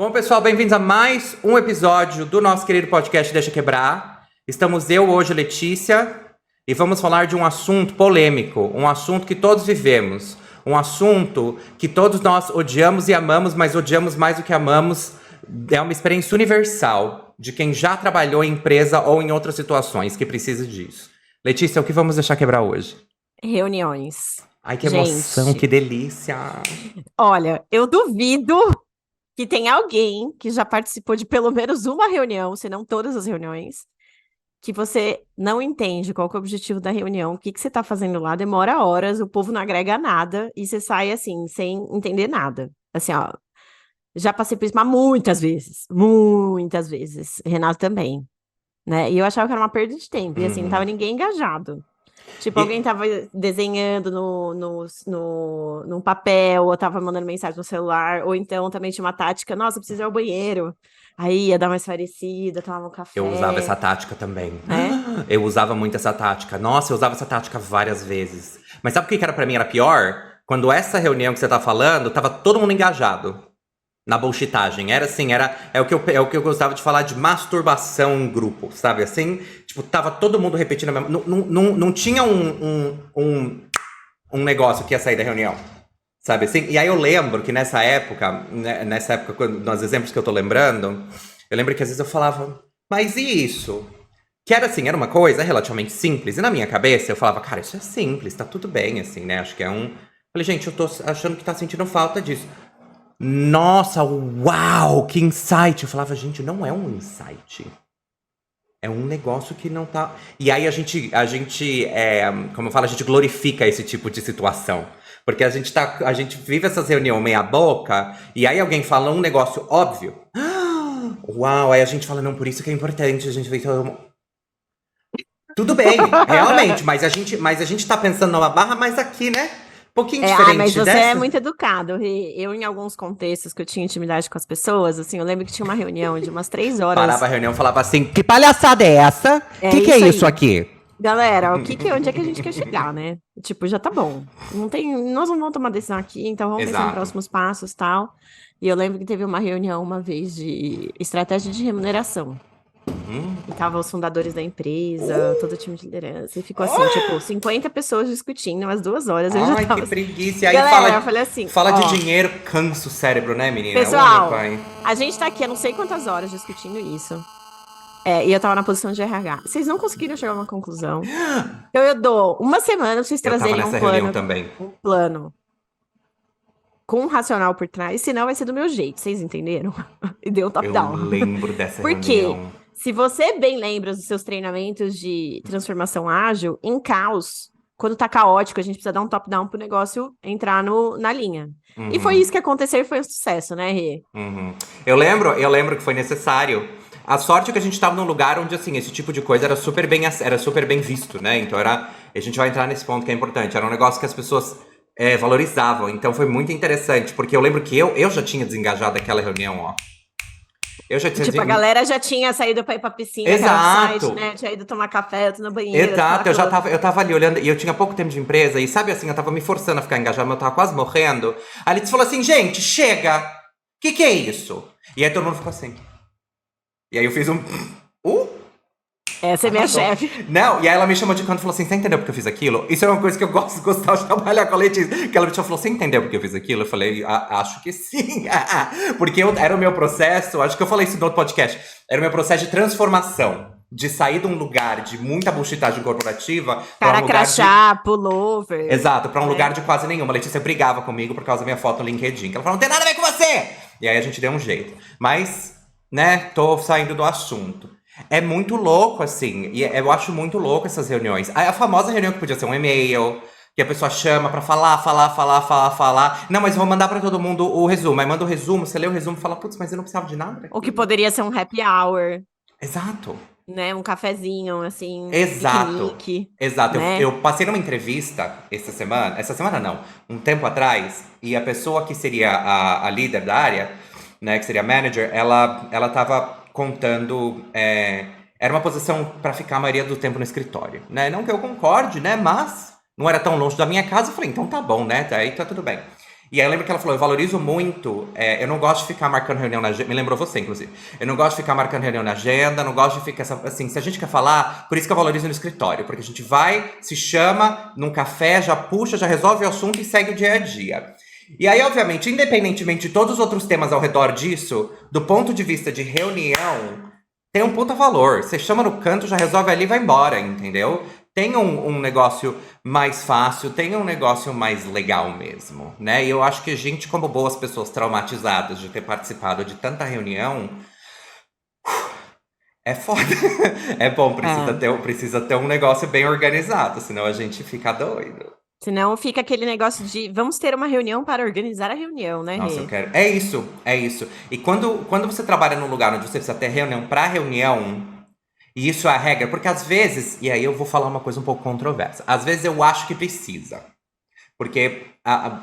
Bom, pessoal, bem-vindos a mais um episódio do nosso querido podcast Deixa Quebrar. Estamos eu hoje, Letícia, e vamos falar de um assunto polêmico, um assunto que todos vivemos, um assunto que todos nós odiamos e amamos, mas odiamos mais do que amamos. É uma experiência universal de quem já trabalhou em empresa ou em outras situações que precisa disso. Letícia, o que vamos deixar quebrar hoje? Reuniões. Ai, que emoção, Gente, que delícia! olha, eu duvido que tenha alguém que já participou de pelo menos uma reunião, se não todas as reuniões, que você não entende qual que é o objetivo da reunião, o que que você está fazendo lá, demora horas, o povo não agrega nada e você sai assim, sem entender nada. Assim, ó, já passei por isso, mas muitas vezes. Renato também, né? E eu achava que era uma perda de tempo, e assim, não tava ninguém engajado. Tipo, alguém E, tava desenhando num papel, ou tava mandando mensagem no celular, ou então também tinha uma tática, nossa, eu preciso ir ao banheiro. Aí ia dar uma esclarecida, tomava um eu usava essa café, tática também. né? Eu usava muito essa tática. Nossa, eu usava essa tática várias vezes. Mas sabe o que era pra mim era pior? Quando essa reunião que você tá falando, tava todo mundo engajado na bullshitagem. Era assim, é o que eu gostava de falar de masturbação em grupo, sabe? Assim, tipo, tava todo mundo repetindo a mesma. Não tinha um negócio que ia sair da reunião. Sabe assim? E aí eu lembro que nessa época, né, nos exemplos que eu tô lembrando, eu lembro que às vezes eu falava, mas e isso? Que era assim, era uma coisa relativamente simples. E na minha cabeça eu falava, cara, isso é simples, tá tudo bem, assim, né? Acho que é um. Falei, gente, eu tô achando que tá sentindo falta disso. Nossa, uau, que insight! Eu falava, gente, não é um insight. É um negócio que não tá. E aí como eu falo, a gente glorifica esse tipo de situação. Porque a gente vive essas reuniões meia boca, e aí alguém fala um negócio óbvio. Uau, aí a gente fala, não, por isso que é importante, a gente vê tudo bem, realmente, mas a gente tá pensando numa barra, mas aqui, né? Um pouquinho Mas diferente você é dessa. muito educado. Eu, em alguns contextos que eu tinha intimidade com as pessoas, assim, eu lembro que tinha uma reunião de umas 3 horas. Parava a reunião e falava assim: que palhaçada é essa? É Que é isso isso aí. aqui? Galera, onde é que a gente quer chegar, né? Tipo, já tá bom. Nós não vamos tomar decisão aqui, então vamos pensar em Exato. próximos passos, tal. E eu lembro que teve uma reunião uma vez de estratégia de remuneração. E tava os fundadores da empresa, todo o time de liderança, e ficou assim, tipo, 50 pessoas discutindo, umas 2 horas, eu já Ai, que tava assim. preguiça. E aí Galera, eu falei assim, fala de ó, dinheiro, cansa o cérebro, né, menina? Ô, meu pessoal, pai. a gente tá aqui há não sei quantas horas discutindo isso. E eu tava na posição de RH. Vocês não conseguiram chegar a uma conclusão. Então eu dou uma semana pra vocês Eu tava trazerem nessa reunião também. um plano com um racional por trás, senão vai ser do meu jeito, vocês entenderam? E deu Eu top-down. lembro dessa Porque reunião. se você bem lembra dos seus treinamentos de transformação ágil, em caos, quando tá caótico, a gente precisa dar um top-down pro negócio entrar na linha. E foi Uhum, isso que aconteceu e foi um sucesso, né, Rê? uhum. Eu lembro que foi necessário. A sorte é que a gente tava num lugar onde, assim, esse tipo de coisa era super bem visto, né? Então a gente vai entrar nesse ponto que é importante. Era um negócio que as pessoas valorizavam. Então foi muito interessante, porque eu lembro que eu já tinha desengajado aquela reunião, ó. Eu já tinha. Tipo, a galera já tinha saído pra ir pra piscina, que era do site, Exato! né? Tinha ido tomar café, eu tô no banheiro, eu tô Exato, falando. eu tava ali olhando, e eu tinha pouco tempo de empresa, e sabe assim, eu tava me forçando a ficar engajado, mas eu tava quase morrendo. Aí ele falou assim, gente, chega! Que é isso? E aí todo mundo ficou assim. E aí eu fiz um. Uh? Essa é minha Arrasou. chefe. Não, e aí ela me chamou de canto e falou assim: você entendeu porque eu fiz aquilo? Isso é uma coisa que eu gostava de trabalhar com a Letícia. Que ela me falou: você entendeu porque eu fiz aquilo? Eu falei: acho que sim. Porque era o meu processo, acho que eu falei isso no outro podcast. Era o meu processo de transformação. De sair de um lugar de muita bullshitagem corporativa para Cara um lugar de. crachá, pullover, Exato, para um né? lugar de quase nenhuma. A Letícia brigava comigo por causa da minha foto no LinkedIn. Que ela falou: não tem nada a ver com você! E aí a gente deu um jeito. Mas, né, tô saindo do assunto. É muito louco, assim, e eu acho muito louco essas reuniões. A famosa reunião que podia ser um e-mail, que a pessoa chama pra falar. Não, mas eu vou mandar pra todo mundo o resumo. Aí manda o resumo, você lê o resumo e fala, putz, mas eu não precisava de nada O que daquilo. poderia ser um happy hour, Exato, né? Um cafezinho, assim, um exato, piquenique, exato. né? Eu passei numa entrevista essa semana não, um tempo atrás, e a pessoa que seria a líder da área, né, que seria a manager, ela tava contando. Era uma posição para ficar a maioria do tempo no escritório, né? Não que eu concorde, né? Mas não era tão longe da minha casa. Eu falei, então tá bom, né? Aí tá tudo bem. E aí eu lembro que ela falou, eu valorizo muito, eu não gosto de ficar marcando reunião na agenda, me lembrou você, inclusive. Eu não gosto de ficar marcando reunião na agenda, não gosto de ficar, assim, se a gente quer falar, por isso que eu valorizo no escritório, porque a gente vai, se chama num café, já puxa, já resolve o assunto e segue o dia a dia. E aí, obviamente, independentemente de todos os outros temas ao redor disso, do ponto de vista de reunião, tem um puta valor. Você chama no canto, já resolve ali e vai embora, entendeu? Tem um negócio mais fácil, tem um negócio mais legal mesmo, né? E eu acho que a gente, como boas pessoas traumatizadas de ter participado de tanta reunião, é foda. É bom, É. precisa ter um negócio bem organizado, senão a gente fica doido. Senão fica aquele negócio de vamos ter uma reunião para organizar a reunião, né, Nossa, eu Rê? quero. É isso, é isso. E quando você trabalha num lugar onde você precisa ter reunião para reunião, e isso é a regra, porque às vezes, e aí eu vou falar uma coisa um pouco controversa, às vezes eu acho que precisa. Porque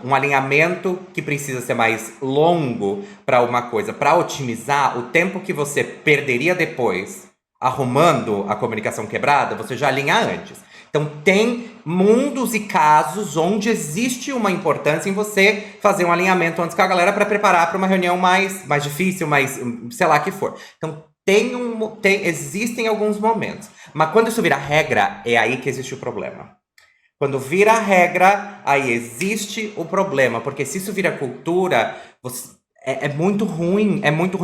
um alinhamento que precisa ser mais longo para uma coisa, para otimizar o tempo que você perderia depois arrumando a comunicação quebrada, você já alinha antes. Então tem mundos e casos onde existe uma importância em você fazer um alinhamento antes com a galera para preparar para uma reunião mais difícil, mais sei lá que for. Então existem alguns momentos, mas quando isso vira regra, é aí que existe o problema. Quando vira regra, aí existe o problema. Porque se isso vira cultura, é muito ruim,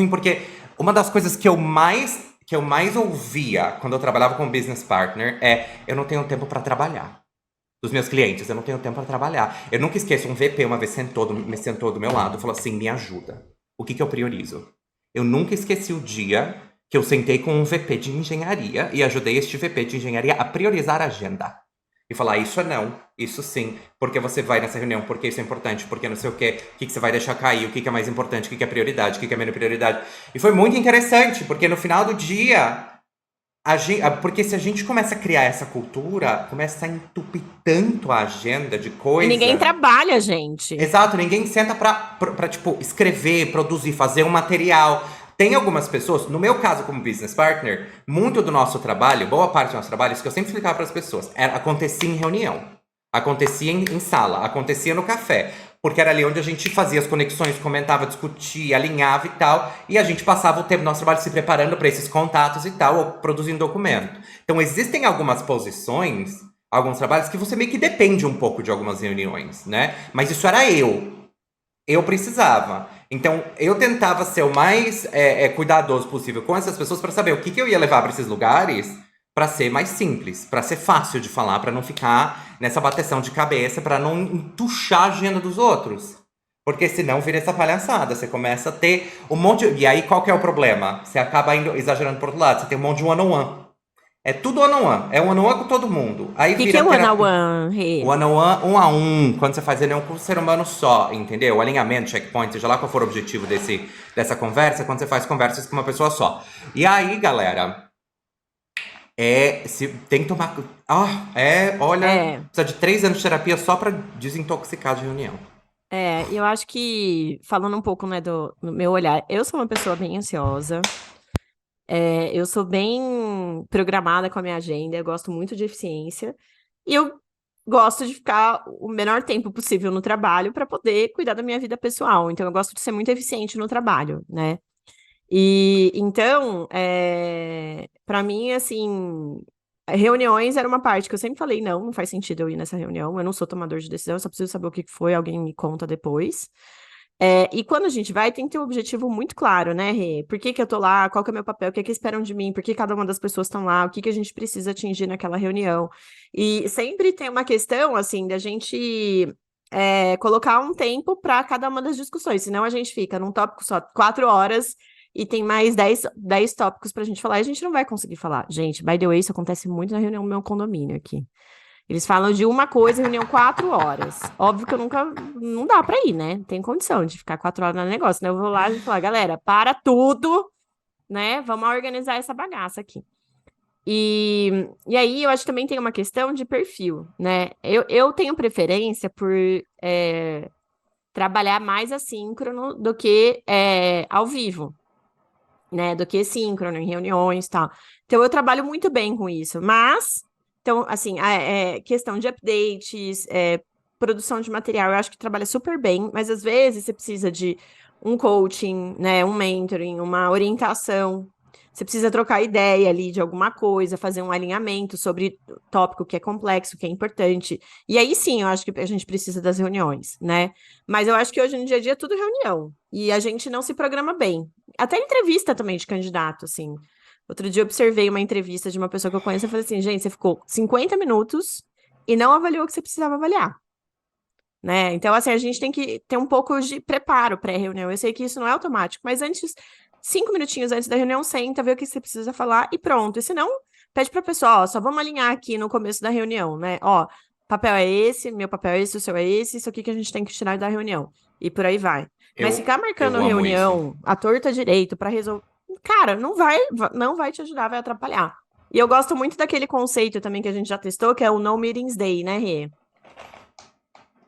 porque uma das coisas que eu mais ouvia quando eu trabalhava como business partner eu não tenho tempo para trabalhar. Dos meus clientes, eu não tenho tempo para trabalhar. Eu nunca esqueço, um VP uma vez me sentou do meu lado e falou assim: me ajuda. O que eu priorizo? Eu nunca esqueci o dia que eu sentei com um VP de engenharia e ajudei este VP de engenharia a priorizar a agenda. E falar, isso é não, isso sim, porque você vai nessa reunião, porque isso é importante, porque não sei o quê, o que você vai deixar cair, o que é mais importante, o que é prioridade, o que é menos prioridade. E foi muito interessante, porque no final do dia, porque se a gente começa a criar essa cultura, começa a entupir tanto a agenda de E ninguém coisa. trabalha, gente. Exato, ninguém senta pra, tipo, escrever, produzir, fazer um material. Tem algumas pessoas, no meu caso como business partner, muito do nosso trabalho, boa parte do nosso trabalho, isso que eu sempre explicava para as pessoas, acontecia em reunião, acontecia em sala, acontecia no café, porque era ali onde a gente fazia as conexões, comentava, discutia, alinhava e tal, e a gente passava o tempo do nosso trabalho se preparando para esses contatos e tal, ou produzindo documento. Então existem algumas posições, alguns trabalhos que você meio que depende um pouco de algumas reuniões, né? Mas isso era eu precisava. Então, eu tentava ser o mais cuidadoso possível com essas pessoas para saber o que eu ia levar para esses lugares para ser mais simples, para ser fácil de falar, para não ficar nessa bateção de cabeça, para não entuchar a agenda dos outros. Porque senão vira essa palhaçada. Você começa a ter um monte. E aí, qual que é o problema? Você acaba indo exagerando por outro lado. Você tem um monte de one-on-one. É tudo one-on-one. É one-on-one com todo mundo. Aí O que vira é terapia. one-on-one, Rê? One-on-one, um a um, quando você faz reunião com um ser humano só, entendeu? O alinhamento, checkpoint, seja lá qual for o objetivo dessa conversa, quando você faz conversas com uma pessoa só. E aí, galera, se tem que tomar. Olha, É, precisa de 3 anos de terapia só pra desintoxicar de reunião. e eu acho que, falando um pouco, né, do meu olhar, eu sou uma pessoa bem ansiosa, eu sou bem programada com a minha agenda, eu gosto muito de eficiência, e eu gosto de ficar o menor tempo possível no trabalho para poder cuidar da minha vida pessoal. Então, eu gosto de ser muito eficiente no trabalho, né? E então, para mim, assim, reuniões era uma parte que eu sempre falei, não, não faz sentido eu ir nessa reunião, eu não sou tomador de decisão, eu só preciso saber o que foi, alguém me conta depois. E quando a gente vai, tem que ter um objetivo muito claro, né, Rê? Por que que eu tô lá? Qual que é o meu papel? O que que esperam de mim? Por que cada uma das pessoas estão lá? O que que a gente precisa atingir naquela reunião? E sempre tem uma questão, assim, da gente colocar um tempo para cada uma das discussões, senão a gente fica num tópico só 4 horas e tem mais 10 tópicos pra gente falar e a gente não vai conseguir falar. Gente, by the way, isso acontece muito na reunião do meu condomínio aqui. Eles falam de uma coisa, reunião 4 horas. Óbvio que eu nunca. Não dá pra ir, né? Não tem condição de ficar 4 horas no negócio, né? Eu vou lá e falar, galera, para tudo, né? Vamos organizar essa bagaça aqui. E aí eu acho que também tem uma questão de perfil, né? Eu tenho preferência por trabalhar mais assíncrono do que ao vivo, né? Do que síncrono, em reuniões e tal. Então eu trabalho muito bem com isso, mas. Então, assim, questão de updates, produção de material, eu acho que trabalha super bem, mas às vezes você precisa de um coaching, né, um mentoring, uma orientação. Você precisa trocar ideia ali de alguma coisa, fazer um alinhamento sobre o tópico que é complexo, que é importante. E aí sim, eu acho que a gente precisa das reuniões, né? Mas eu acho que hoje no dia a dia é tudo reunião. E a gente não se programa bem. Até entrevista também de candidato, assim. Outro dia eu observei uma entrevista de uma pessoa que eu conheço e falei assim, gente, você ficou 50 minutos e não avaliou o que você precisava avaliar. Né? Então, assim, a gente tem que ter um pouco de preparo pré-reunião. Eu sei que isso não é automático, mas antes, 5 minutinhos antes da reunião, senta, vê o que você precisa falar e pronto. E se não, pede para a pessoa, ó, só vamos alinhar aqui no começo da reunião, né? Ó, papel é esse, meu papel é esse, o seu é esse, isso aqui que a gente tem que tirar da reunião. E por aí vai. Mas ficar marcando Eu amo isso. reunião à torta direito para resolver. Cara, não vai te ajudar, vai atrapalhar. E eu gosto muito daquele conceito também que a gente já testou, que é o No Meetings Day, né, Rê?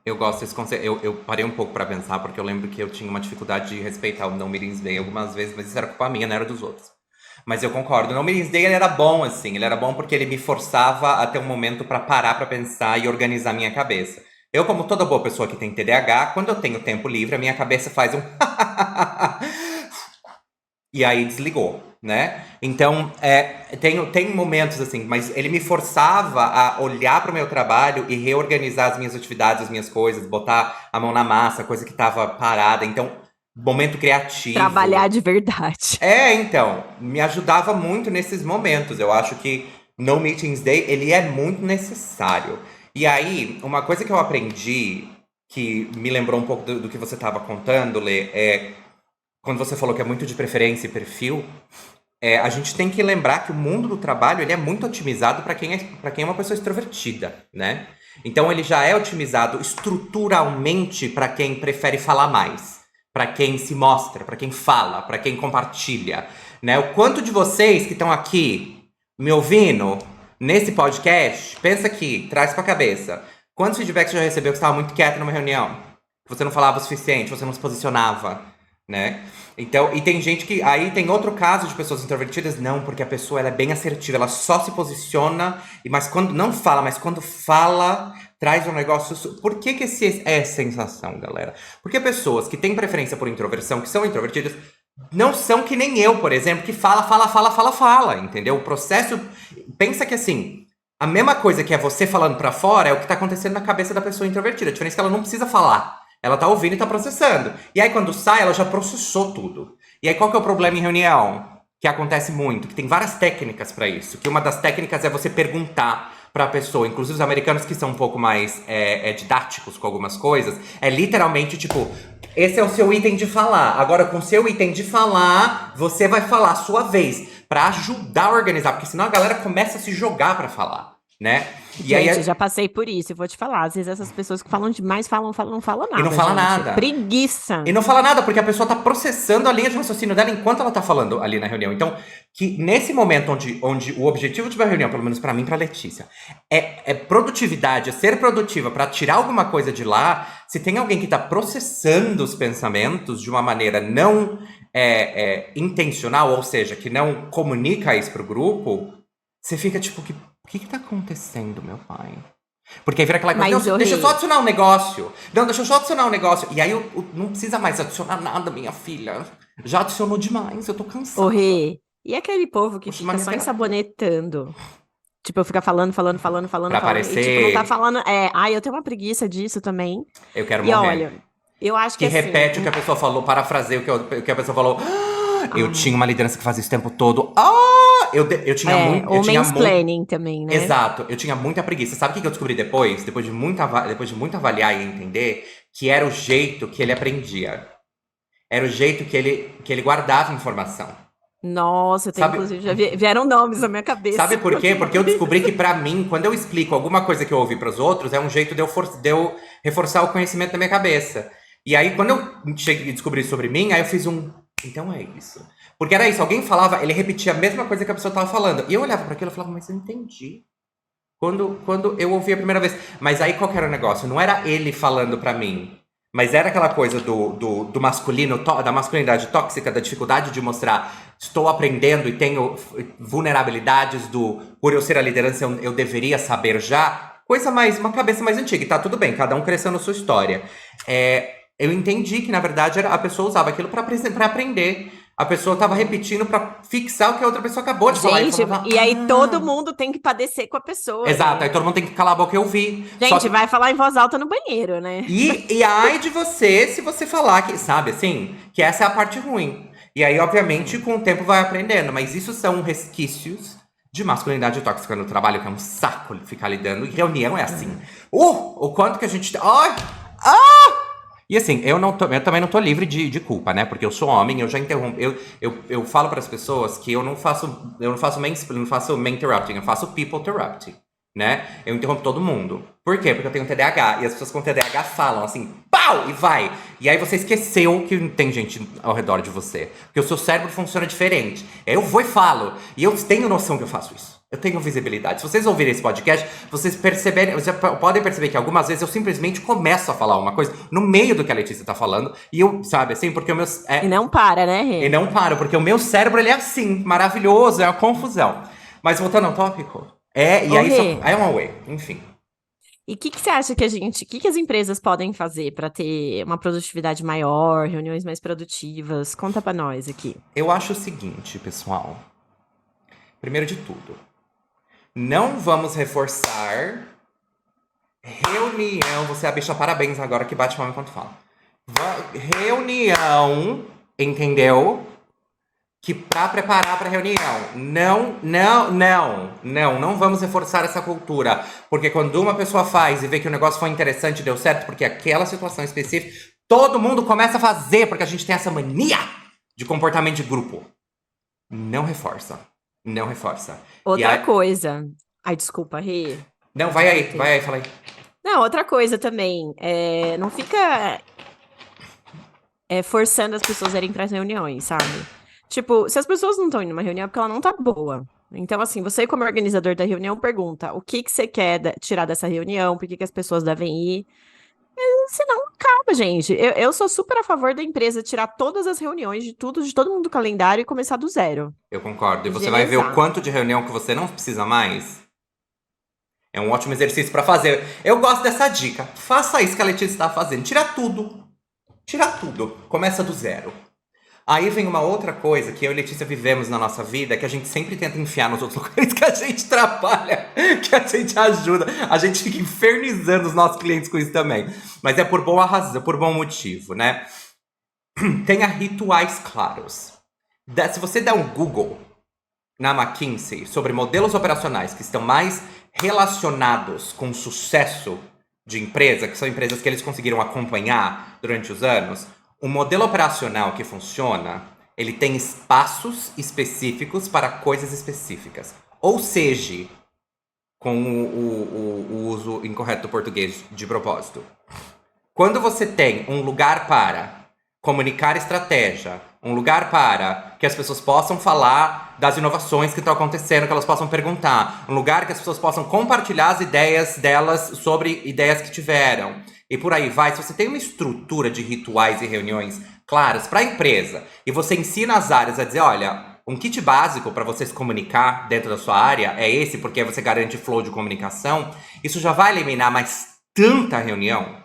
Eu gosto desse conceito. Eu parei um pouco pra pensar, porque eu lembro que eu tinha uma dificuldade de respeitar o No Meetings Day algumas vezes, mas isso era culpa minha, não era dos outros. Mas eu concordo. O No Meetings Day ele era bom, assim. Ele era bom porque ele me forçava a ter um momento pra parar pra pensar e organizar minha cabeça. Eu, como toda boa pessoa que tem TDAH, quando eu tenho tempo livre, a minha cabeça faz um e aí desligou, né? Então, tem momentos assim, mas ele me forçava a olhar para o meu trabalho e reorganizar as minhas atividades, as minhas coisas, botar a mão na massa, coisa que estava parada. Então, momento criativo. Trabalhar de verdade. Então, me ajudava muito nesses momentos. Eu acho que No Meetings Day, ele é muito necessário. E aí, uma coisa que eu aprendi, que me lembrou um pouco do que você estava contando, Lê, quando você falou que é muito de preferência e perfil, a gente tem que lembrar que o mundo do trabalho ele é muito otimizado para quem é uma pessoa extrovertida, né? Então ele já é otimizado estruturalmente para quem prefere falar mais, para quem se mostra, para quem fala, para quem compartilha, né? O quanto de vocês que estão aqui me ouvindo nesse podcast, pensa aqui, traz pra cabeça. Quantos feedbacks você já recebeu que você estava muito quieto numa reunião? Que você não falava o suficiente, você não se posicionava, né? Então, e tem gente que... Aí tem outro caso de pessoas introvertidas, não, porque a pessoa ela é bem assertiva, ela só se posiciona, mas quando não fala, mas quando fala, traz um negócio... Por que esse é a sensação, galera? Porque pessoas que têm preferência por introversão, que são introvertidas, não são que nem eu, por exemplo, que fala, entendeu? O processo... Pensa que assim, a mesma coisa que é você falando pra fora é o que tá acontecendo na cabeça da pessoa introvertida. A diferença é que ela não precisa falar. Ela tá ouvindo e tá processando. E aí quando sai, ela já processou tudo. E aí qual que é o problema em reunião? Que acontece muito, que tem várias técnicas pra isso. Que uma das técnicas é você perguntar pra pessoa. Inclusive os americanos que são um pouco mais didáticos com algumas coisas. É literalmente tipo... Esse é o seu item de falar. Agora, com o seu item de falar, você vai falar a sua vez. Pra ajudar a organizar. Porque senão a galera começa a se jogar pra falar, né? E Gente, aí, já passei por isso, eu vou te falar. Às vezes essas pessoas que falam demais, não falam nada. e não fala gente. nada. Preguiça. E não fala nada, porque a pessoa tá processando a linha de raciocínio dela enquanto ela tá falando ali na reunião. Então, que nesse momento onde o objetivo de uma reunião, pelo menos pra mim e pra Letícia, é produtividade, é ser produtiva pra tirar alguma coisa de lá, se tem alguém que tá processando os pensamentos de uma maneira não intencional, ou seja, que não comunica isso pro grupo, você fica tipo, o que tá acontecendo, meu pai? Porque aí vira aquela coisa, Mas, não, ô, deixa eu Rê, só adicionar um negócio. Não, deixa eu só adicionar um negócio. E aí eu não precisa mais adicionar nada, minha filha. Já adicionou demais, eu tô cansada. ô, Rê, e aquele povo que Vou chamar fica minha só terapeuta. ensabonetando? Tipo, fica falando, Pra e tipo, não tá aparecer, falando. Ai, eu tenho uma preguiça disso também. eu quero E morrer. olha, eu acho que Que assim, repete o que a pessoa falou, parafraseia o que a pessoa falou. Eu ai, tinha uma liderança que fazia isso o tempo todo. Eu tinha muito. o mansplaining também, né? Exato, eu tinha muita preguiça. Sabe o que eu descobri depois? Depois de muito avaliar e entender, que era o jeito que ele aprendia. Era o jeito que ele guardava informação. Nossa, eu tenho, Sabe, inclusive, já vieram nomes na minha cabeça. sabe por quê? Porque eu descobri que pra mim, quando eu explico alguma coisa que eu ouvi pros outros, é um jeito de eu reforçar o conhecimento da minha cabeça. E aí, quando eu cheguei a descobrir sobre mim, aí eu fiz então é isso. Porque era isso, alguém falava, ele repetia a mesma coisa que a pessoa tava falando. E eu olhava pra aquilo e falava, mas eu entendi. Quando eu ouvi a primeira vez. Mas aí qual que era o negócio? Não era ele falando pra mim. Mas era aquela coisa do masculino, da masculinidade tóxica, da dificuldade de mostrar estou aprendendo e tenho vulnerabilidades por eu ser a liderança, eu deveria saber já. uma cabeça mais antiga. E tá tudo bem, cada um crescendo a sua história. Eu entendi que, na verdade, a pessoa usava aquilo pra aprender. A pessoa tava repetindo pra fixar o que a outra pessoa acabou de falar. Gente, Falava, e aí todo mundo tem que padecer com a pessoa, exato, né? aí todo mundo tem que calar a boca e ouvir. Só Gente, que- vai falar em voz alta no banheiro, né? E ai de você, se você falar que, sabe, assim, que essa é a parte ruim. E aí, obviamente, com o tempo vai aprendendo. Mas isso são resquícios de masculinidade tóxica no trabalho, que é um saco ficar lidando. E reunião é assim. O quanto que a gente... Ai! E assim, eu também não tô livre de culpa, né? Porque eu sou homem, eu já interrompo. Eu falo para as pessoas que eu não faço mansplaining, não faço man interrupting, eu faço people interrupting, né? Eu interrompo todo mundo. Por quê? Porque eu tenho TDAH. E as pessoas com TDAH falam assim, pau! E vai! E aí você esqueceu que tem gente ao redor de você. Porque o seu cérebro funciona diferente. Eu vou e falo. E eu tenho noção que eu faço isso. Eu tenho visibilidade. Se vocês ouvirem esse podcast, vocês podem perceber que algumas vezes eu simplesmente começo a falar uma coisa no meio do que a Letícia tá falando. E eu, sabe, assim, porque o meu... E não para, né, Rê? E não paro, porque o meu cérebro, ele é assim, maravilhoso, é uma confusão. Mas voltando ao tópico, e aí Rê. é um away, enfim. E o que você acha que que as empresas podem fazer para ter uma produtividade maior, reuniões mais produtivas? Conta para nós aqui. Eu acho o seguinte, pessoal. Primeiro de tudo, não vamos reforçar reunião. Você é a bicha parabéns agora que bate palma enquanto fala. Reunião, entendeu? Que pra preparar pra reunião. Não vamos reforçar essa cultura. Porque quando uma pessoa faz e vê que o negócio foi interessante e deu certo, porque aquela situação específica, todo mundo começa a fazer, porque a gente tem essa mania de comportamento de grupo. Não reforça. Não reforça. Outra coisa. Ai, desculpa, Rê. Não, vai aí, fala aí. Não, outra coisa também. Não fica forçando as pessoas a irem para as reuniões, sabe? Tipo, se as pessoas não estão indo numa reunião é porque ela não tá boa. Então, assim, você como organizador da reunião pergunta o que você quer tirar dessa reunião, por que as pessoas devem ir. Senão, acaba, gente. Eu sou super a favor da empresa tirar todas as reuniões de todo mundo do calendário e começar do zero. Eu concordo. E você vai ver o quanto de reunião que você não precisa mais. É um ótimo exercício pra fazer. Eu gosto dessa dica. Faça isso que a Letícia está fazendo. Tira tudo. Tira tudo. Começa do zero. Aí vem uma outra coisa que eu e Letícia vivemos na nossa vida, que a gente sempre tenta enfiar nos outros lugares que a gente trabalha, que a gente ajuda. A gente fica infernizando os nossos clientes com isso também. Mas é por boa razão, por bom motivo, né? Tenha rituais claros. Se você der um Google na McKinsey sobre modelos operacionais que estão mais relacionados com sucesso de empresa, que são empresas que eles conseguiram acompanhar durante os anos, o modelo operacional que funciona, ele tem espaços específicos para coisas específicas. Ou seja, com o uso incorreto do português de propósito. Quando você tem um lugar para comunicar estratégia, um lugar para que as pessoas possam falar das inovações que estão acontecendo, que elas possam perguntar, um lugar que as pessoas possam compartilhar as ideias delas sobre ideias que tiveram, e por aí vai. Se você tem uma estrutura de rituais e reuniões claras para a empresa, e você ensina as áreas a dizer, olha, um kit básico para você se comunicar dentro da sua área é esse, porque você garante flow de comunicação, isso já vai eliminar mais tanta reunião.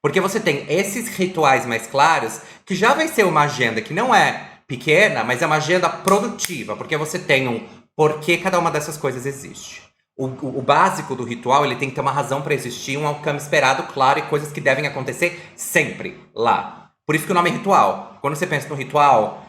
Porque você tem esses rituais mais claros, que já vai ser uma agenda que não é pequena, mas é uma agenda produtiva, porque você tem um porquê cada uma dessas coisas existe. O básico do ritual, ele tem que ter uma razão para existir, um outcome esperado, claro, e coisas que devem acontecer sempre lá. Por isso que o nome é ritual. Quando você pensa no ritual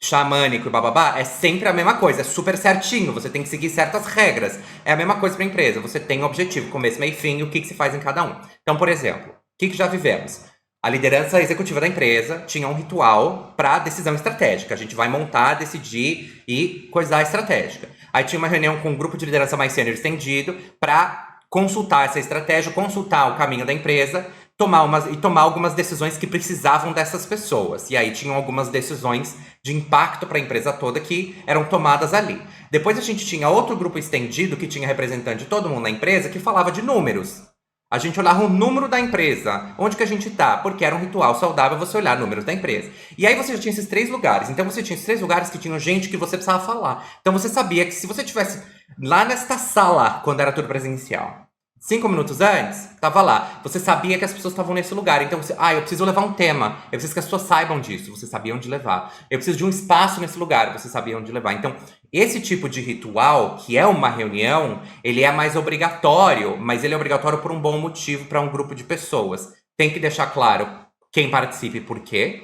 xamânico e bababá, é sempre a mesma coisa, é super certinho, você tem que seguir certas regras. É a mesma coisa para a empresa, você tem um objetivo, começo, meio e fim, e o que se faz em cada um. Então, por exemplo, o que já vivemos? A liderança executiva da empresa tinha um ritual para decisão estratégica. A gente vai montar, decidir e coisar a estratégica. Aí tinha uma reunião com um grupo de liderança mais sênior estendido para consultar essa estratégia, consultar o caminho da empresa, tomar algumas decisões que precisavam dessas pessoas. E aí tinham algumas decisões de impacto para a empresa toda que eram tomadas ali. Depois a gente tinha outro grupo estendido que tinha representante de todo mundo na empresa que falava de números. A gente olhava o número da empresa, onde que a gente tá, porque era um ritual saudável você olhar números da empresa. E aí você já tinha esses 3 lugares, então você tinha esses 3 lugares que tinham gente que você precisava falar. Então você sabia que se você estivesse lá nesta sala, quando era tudo presencial, 5 minutos antes, tava lá. Você sabia que as pessoas estavam nesse lugar. Então, eu preciso levar um tema. Eu preciso que as pessoas saibam disso. Você sabia onde levar. Eu preciso de um espaço nesse lugar. Você sabia onde levar. Então, esse tipo de ritual, que é uma reunião, ele é mais obrigatório. Mas ele é obrigatório por um bom motivo para um grupo de pessoas. Tem que deixar claro quem participa e por quê.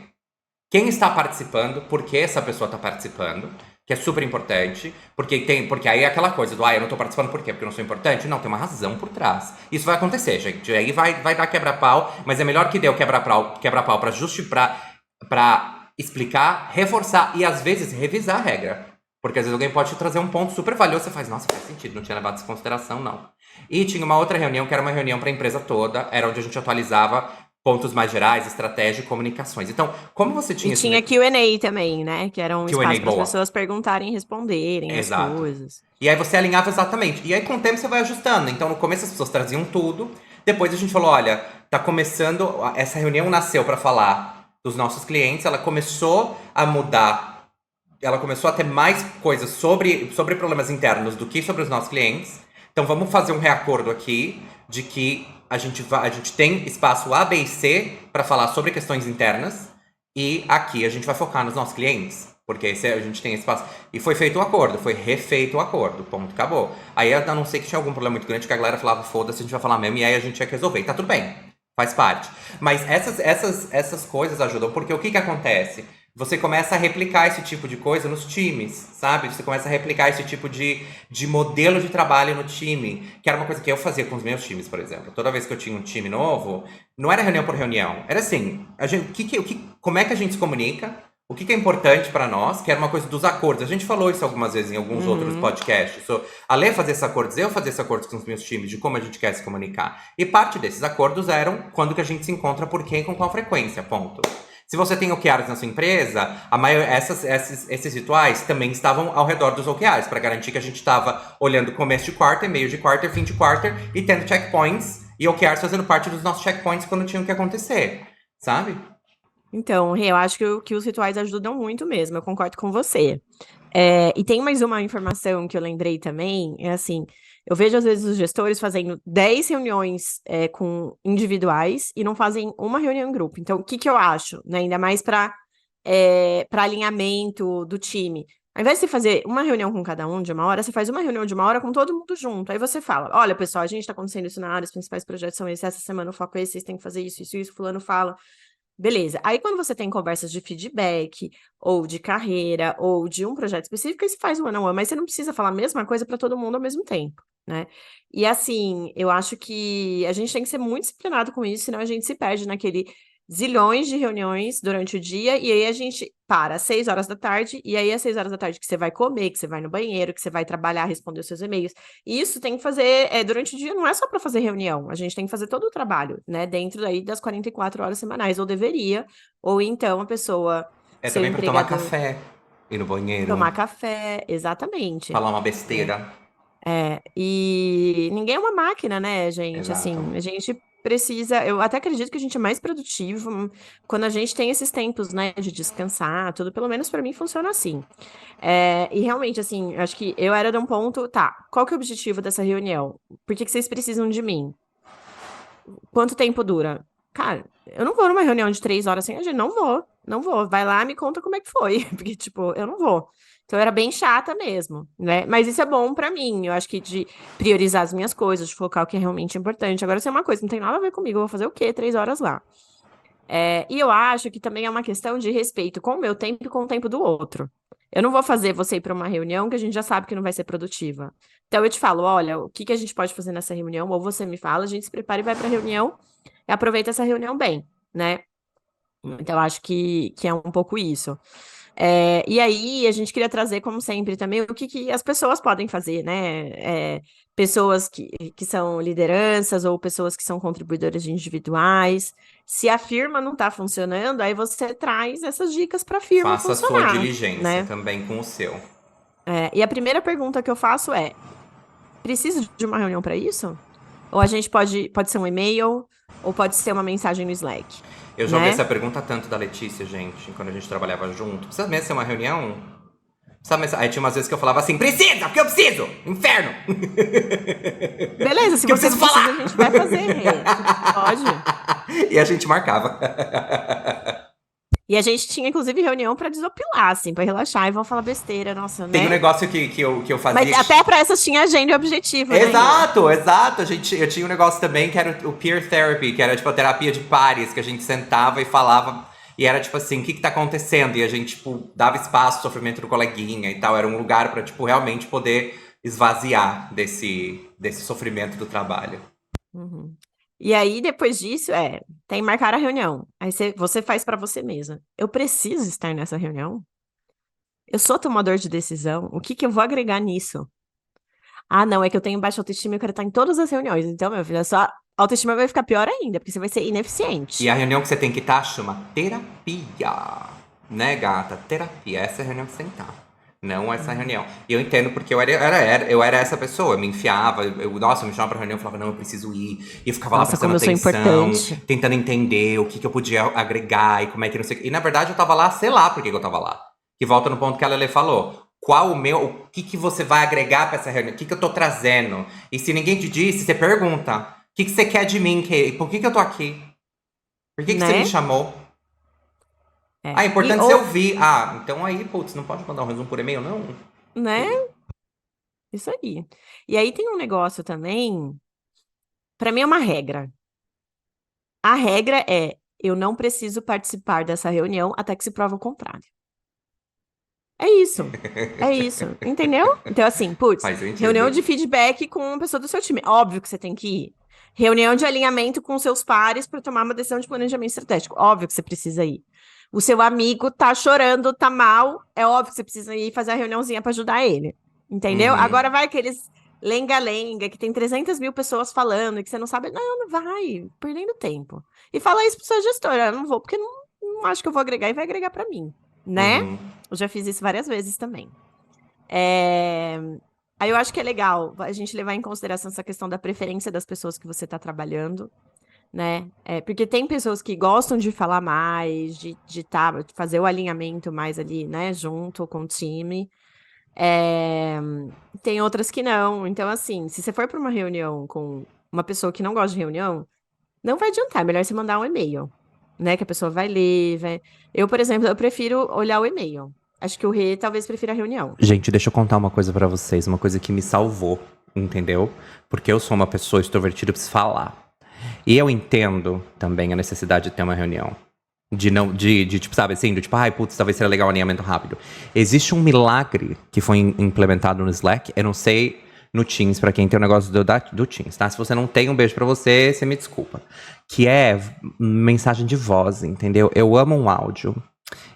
Quem está participando, por que essa pessoa está participando, que é super importante, porque aí é aquela coisa do, eu não tô participando por quê? Porque eu não sou importante? Não, tem uma razão por trás. Isso vai acontecer, gente. Aí vai dar quebra-pau, mas é melhor que dê o quebra-pau pra justificar, pra explicar, reforçar e às vezes revisar a regra. Porque às vezes alguém pode te trazer um ponto super valioso, você faz, nossa, faz sentido, não tinha levado isso em consideração, não. E tinha uma outra reunião que era uma reunião para a empresa toda, era onde a gente atualizava pontos mais gerais, estratégia e comunicações. Então, como você tinha... E tinha Q&A também, né? Que era um Q&A espaço para as boa. pessoas perguntarem e responderem as Exato. coisas. E aí você alinhava exatamente. E aí com o tempo você vai ajustando. Então no começo as pessoas traziam tudo. Depois a gente falou, olha, tá começando... Essa reunião nasceu para falar dos nossos clientes. Ela começou a mudar. Ela começou a ter mais coisas sobre problemas internos do que sobre os nossos clientes. Então vamos fazer um reacordo aqui de que a gente tem espaço A, B e C para falar sobre questões internas. E aqui a gente vai focar nos nossos clientes. Porque a gente tem espaço. E foi feito o acordo, foi refeito o acordo. Ponto, acabou. Aí a não ser que tinha algum problema muito grande, que a galera falava, foda-se, a gente vai falar mesmo, e aí a gente tinha que resolver. E tá tudo bem, faz parte. Mas essas coisas ajudam, porque o que acontece? Você começa a replicar esse tipo de coisa nos times, sabe? Você começa a replicar esse tipo de modelo de trabalho no time. Que era uma coisa que eu fazia com os meus times, por exemplo. Toda vez que eu tinha um time novo, não era reunião por reunião. Era assim, como é que a gente se comunica? O que é importante para nós, que era uma coisa dos acordos. A gente falou isso algumas vezes em alguns outros podcasts. A Lê fazia esses acordos, eu fazia esses acordos com os meus times de como a gente quer se comunicar. E parte desses acordos eram quando que a gente se encontra, por quem e com qual frequência, ponto. Se você tem OKRs na sua empresa, esses rituais também estavam ao redor dos OKRs, para garantir que a gente estava olhando começo de quarter, meio de quarter, fim de quarter, e tendo checkpoints e OKRs fazendo parte dos nossos checkpoints quando tinham que acontecer, sabe? Então, Rê, eu acho que os rituais ajudam muito mesmo, eu concordo com você. E tem mais uma informação que eu lembrei também, é assim, eu vejo às vezes os gestores fazendo 10 reuniões com individuais e não fazem uma reunião em grupo. Então, o que eu acho, né? Ainda mais para alinhamento do time. Ao invés de você fazer uma reunião com cada um de uma hora, você faz uma reunião de uma hora com todo mundo junto. Aí você fala: olha, pessoal, a gente está acontecendo isso na área, os principais projetos são esses, essa semana o foco é esse, vocês têm que fazer isso, isso, isso, fulano fala. Beleza. Aí, quando você tem conversas de feedback, ou de carreira, ou de um projeto específico, aí você faz um one-on-one, mas você não precisa falar a mesma coisa para todo mundo ao mesmo tempo, né? E assim, eu acho que a gente tem que ser muito disciplinado com isso, senão a gente se perde naquele zilhões de reuniões durante o dia, e aí a gente para às 6 horas da tarde, e aí às 6 horas da tarde que você vai comer, que você vai no banheiro, que você vai trabalhar, responder os seus e-mails. E isso tem que fazer durante o dia, não é só para fazer reunião, a gente tem que fazer todo o trabalho, né? Dentro aí das 44 horas semanais, ou deveria, ou então a pessoa, seu Também para tomar empregador, café, ir no banheiro, tomar café, exatamente. falar uma besteira. E ninguém é uma máquina, né, gente? Exato. Assim, a gente precisa. Eu até acredito que a gente é mais produtivo quando a gente tem esses tempos, né, de descansar, tudo. Pelo menos pra mim funciona assim. E realmente, assim, eu acho que eu era de um ponto. Tá, qual que é o objetivo dessa reunião? Por que que vocês precisam de mim? Quanto tempo dura? Cara, eu não vou numa reunião de 3 horas sem a gente. Não vou, não vou. Vai lá, me conta como é que foi. Porque, tipo, eu não vou. Então, eu era bem chata mesmo, né? Mas isso é bom pra mim. Eu acho que de priorizar as minhas coisas, de focar o que é realmente importante. Agora, se é uma coisa, não tem nada a ver comigo. Eu vou fazer o quê? 3 horas lá. E eu acho que também é uma questão de respeito com o meu tempo e com o tempo do outro. Eu não vou fazer você ir para uma reunião que a gente já sabe que não vai ser produtiva. Então eu te falo, olha, o que que a gente pode fazer nessa reunião? Ou você me fala, a gente se prepara e vai para a reunião e aproveita essa reunião bem, né? Então eu acho que é um pouco isso. E aí, a gente queria trazer, como sempre, também o que as pessoas podem fazer, né? Pessoas que são lideranças ou pessoas que são contribuidoras individuais. Se a firma não está funcionando, aí você traz essas dicas para a firma Faça a sua funcionar, diligência né? também com o seu. E a primeira pergunta que eu faço é: preciso de uma reunião para isso? Ou a gente pode ser um e-mail, ou pode ser uma mensagem no Slack, Eu já ouvi né? essa pergunta tanto da Letícia, gente, quando a gente trabalhava junto. Precisa mesmo ser uma reunião? Sabe, aí tinha umas vezes que eu falava assim, precisa, porque eu preciso! Inferno! Beleza, se Que eu você preciso não precisa, falar! a gente vai fazer, Rê. Pode. E a gente marcava. E a gente tinha, inclusive, reunião pra desopilar, assim, pra relaxar e vão falar besteira, nossa, Tem um né? negócio que eu Mas fazia. até pra essas tinha agenda e objetivo, né, Rê? Exato, exato. Eu tinha um negócio também que era o peer therapy, que era tipo a terapia de pares, que a gente sentava e falava. E era tipo assim, o que que tá acontecendo? E a gente, tipo, dava espaço ao sofrimento do coleguinha e tal. Era um lugar pra, tipo, realmente poder esvaziar desse sofrimento do trabalho. Uhum. E aí, depois disso, tem que marcar a reunião. Aí você faz pra você mesma. Eu preciso estar nessa reunião? Eu sou tomador de decisão? O que que eu vou agregar nisso? Ah, não, é que eu tenho baixa autoestima e eu quero estar em todas as reuniões. Então, meu filho, a sua autoestima vai ficar pior ainda, porque você vai ser E ineficiente. a reunião que você tem que estar chama terapia. Né, gata? Terapia. Essa é a reunião que você tem que estar. Não essa Uhum. reunião. E eu entendo porque eu era essa pessoa. Eu me enfiava. Nossa, eu me chamava pra reunião e falava, não, eu preciso ir. E eu ficava lá Nossa, prestando como eu sou atenção, importante. tentando entender o que, que eu podia agregar e como é que não sei o que. E na verdade eu tava lá, sei lá por que que eu tava lá. Que volta no ponto que a Lele falou. O que que você vai agregar pra essa reunião? O que que eu tô trazendo? E se ninguém te disse, você pergunta. O que que você quer de mim, Kay? Por que que eu tô aqui? Por que que você me Né? chamou? Ah, é E importante você ou, ouvir. Ah, então aí, putz, não pode mandar um resumo por e-mail, não? né? Isso aí. E aí tem um negócio também, pra mim é uma regra. A regra é, eu não preciso participar dessa reunião até que se prova o contrário. É isso. É isso. Entendeu? Então, assim, putz, Faz reunião sentido. de feedback com uma pessoa do seu time. Óbvio que você tem que ir. Reunião de alinhamento com seus pares para tomar uma decisão de planejamento estratégico. Óbvio que você precisa ir. O seu amigo tá chorando, tá mal. É óbvio que você precisa ir fazer a reuniãozinha para ajudar ele. Entendeu? Uhum. Agora vai aqueles lenga-lenga, que tem 300 mil pessoas falando e que você não sabe. Não, não vai. Perdendo tempo. E fala isso pro seu gestor. Eu não vou porque não acho que eu vou agregar e vai agregar para mim. Né? Uhum. Eu já fiz isso várias vezes também. É, Aí eu acho que é legal a gente levar em consideração essa questão da preferência das pessoas que você está trabalhando, né? Porque tem pessoas que gostam de falar mais, de fazer o alinhamento mais ali, né, junto com o time. É, Tem outras que não. Então, assim, se você for para uma reunião com uma pessoa que não gosta de reunião, não vai adiantar. É melhor você mandar um e-mail, né? Que a pessoa vai ler, vai... Eu, por exemplo, eu prefiro olhar o e-mail. Acho que o Rê talvez prefira a reunião. Gente, deixa eu contar uma coisa pra vocês, uma coisa que me salvou, entendeu? Porque eu sou uma pessoa extrovertida, eu preciso falar. E eu entendo também a necessidade de ter uma reunião. De não, de tipo, sabe assim, do tipo, ai, putz, talvez seria legal um alinhamento rápido. Existe um milagre que foi implementado no Slack, eu não sei no Teams, pra quem tem o negócio do Teams, tá? Se você não tem, um beijo pra você, você me desculpa. Que é mensagem de voz, entendeu? Eu amo um áudio.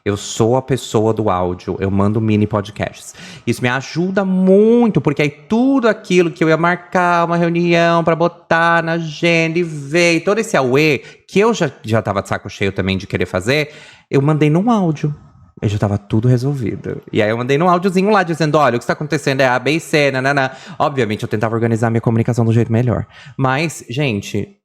Eu sou a pessoa do áudio, eu mando mini podcasts. Isso me ajuda muito, porque aí tudo aquilo que eu ia marcar uma reunião pra botar na agenda e ver, e todo esse auê, que eu já tava de saco cheio também de querer fazer, eu mandei num áudio. E já tava tudo resolvido. E aí eu mandei num áudiozinho lá, dizendo, olha, o que está acontecendo é A, B e C, nananã. Obviamente eu tentava organizar minha comunicação do jeito melhor. Mas, gente,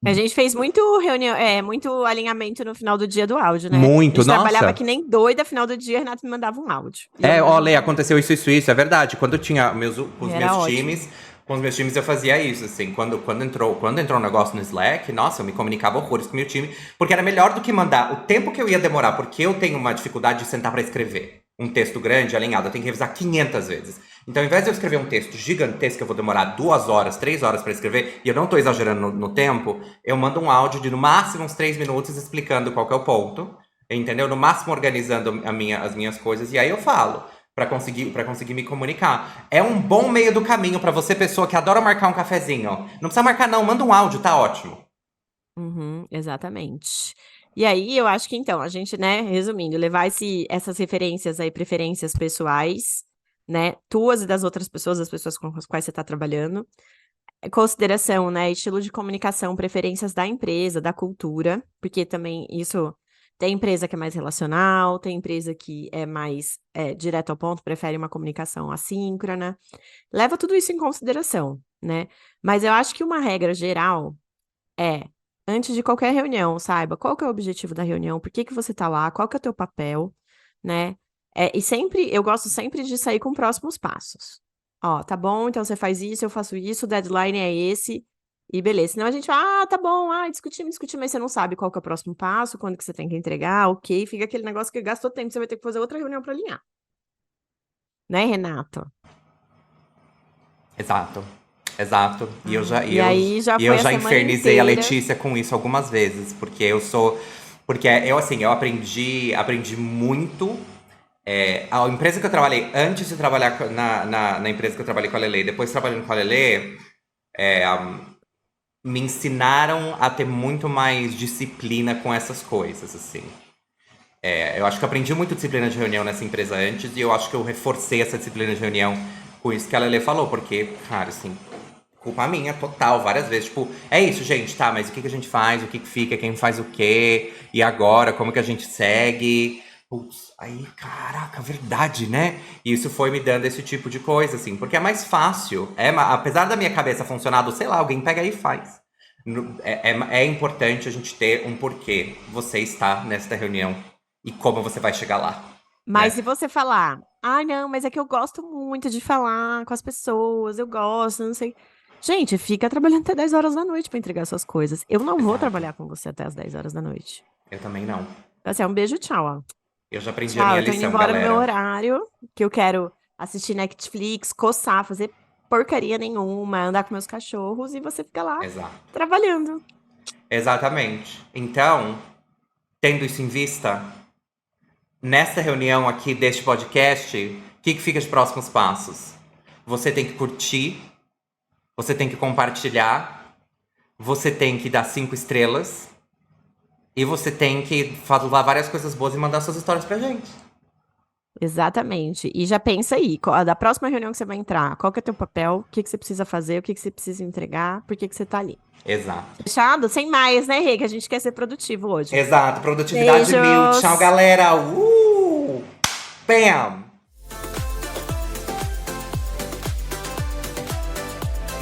A gente fez muito reunião, muito alinhamento no final do dia do áudio, né? A muito, gente trabalhava nossa. que nem doida, final do dia, Renato me mandava um áudio. E eu mandava um Olha, áudio. aconteceu isso, é verdade. Quando eu tinha com E os era meus ótimo. times, com os meus times eu fazia isso, assim. Quando entrou um negócio no Slack, nossa, eu me comunicava horrores com o meu time, porque era melhor do que mandar o tempo que eu ia demorar, porque eu tenho uma dificuldade de sentar para escrever um texto grande, alinhado, eu tenho que revisar 500 vezes. Então, ao invés de eu escrever um texto gigantesco, que eu vou demorar 2 horas, 3 horas para escrever, e eu não tô exagerando no tempo, eu mando um áudio de no máximo uns 3 minutos explicando qual que é o ponto. Entendeu? No máximo organizando as minhas coisas e aí eu falo para conseguir me comunicar. É um bom meio do caminho para você, pessoa que adora marcar um cafezinho. Não precisa marcar não, manda um áudio, tá ótimo. Uhum, exatamente. E aí, eu acho que então, a gente, né, resumindo, levar essas referências aí, preferências pessoais, né, tuas e das outras pessoas, das pessoas com as quais você está trabalhando, consideração, né, estilo de comunicação, preferências da empresa, da cultura, porque também isso tem empresa que é mais relacional, tem empresa que é mais direto ao ponto, prefere uma comunicação assíncrona. Leva tudo isso em consideração, né? Mas eu acho que uma regra geral é, antes de qualquer reunião, saiba qual que é o objetivo da reunião, por que que você tá lá, qual que é o teu papel, né? E sempre, eu gosto sempre de sair com próximos passos. Ó, tá bom, então você faz isso, eu faço isso, o deadline é esse, e beleza. Senão a gente tá bom, discutimos, mas você não sabe qual que é o próximo passo, quando que você tem que entregar, ok, fica aquele negócio que gastou tempo, você vai ter que fazer outra reunião pra alinhar. Né, Renato? Exato. Exato. E aí já E eu foi a já semana infernizei a inteira. Letícia com isso algumas vezes, porque eu sou. Porque eu, assim, eu aprendi muito. A empresa que eu trabalhei, antes de trabalhar na empresa que eu trabalhei com a Lele, depois trabalhando com a Lele, me ensinaram a ter muito mais disciplina com essas coisas, assim. Eu acho que eu aprendi muito disciplina de reunião nessa empresa antes, e eu acho que eu reforcei essa disciplina de reunião com isso que a Lele falou, porque, cara, assim, culpa minha, total, várias vezes. Tipo, é isso, gente, tá, mas o que a gente faz, o que fica, quem faz o quê, e agora, como que a gente segue? Putz, aí, caraca, verdade, né? E isso foi me dando esse tipo de coisa, assim, porque é mais fácil. Apesar da minha cabeça funcionar do, sei lá, alguém pega aí e faz. É importante a gente ter um porquê você está nesta reunião e como você vai chegar lá, Mas se né? você falar, não, mas é que eu gosto muito de falar com as pessoas, eu gosto, não sei. Gente, fica trabalhando até 10 horas da noite pra entregar suas coisas. Eu não vou Exato. trabalhar com você até as 10 horas da noite. Eu também não. Então, assim, um beijo, tchau, ó. Eu já aprendi a Tchau, minha eu tô indo lição, embora no meu galera. horário, que eu quero assistir Netflix, coçar, fazer porcaria nenhuma, andar com meus cachorros e você fica lá Exato. trabalhando. Exatamente. Então, tendo isso em vista, nessa reunião aqui deste podcast, o que fica de próximos passos? Você tem que curtir, você tem que compartilhar, você tem que dar 5 estrelas e você tem que falar várias coisas boas e mandar suas histórias pra gente. Exatamente. E já pensa aí, da próxima reunião que você vai entrar, qual que é teu papel, o que que você precisa fazer, o que que você precisa entregar, por que que você tá ali. Exato. Fechado? Sem mais, né, Rê? Que a gente quer ser produtivo hoje. Exato. Produtividade mil. Tchau, Beijos! galera. Bam!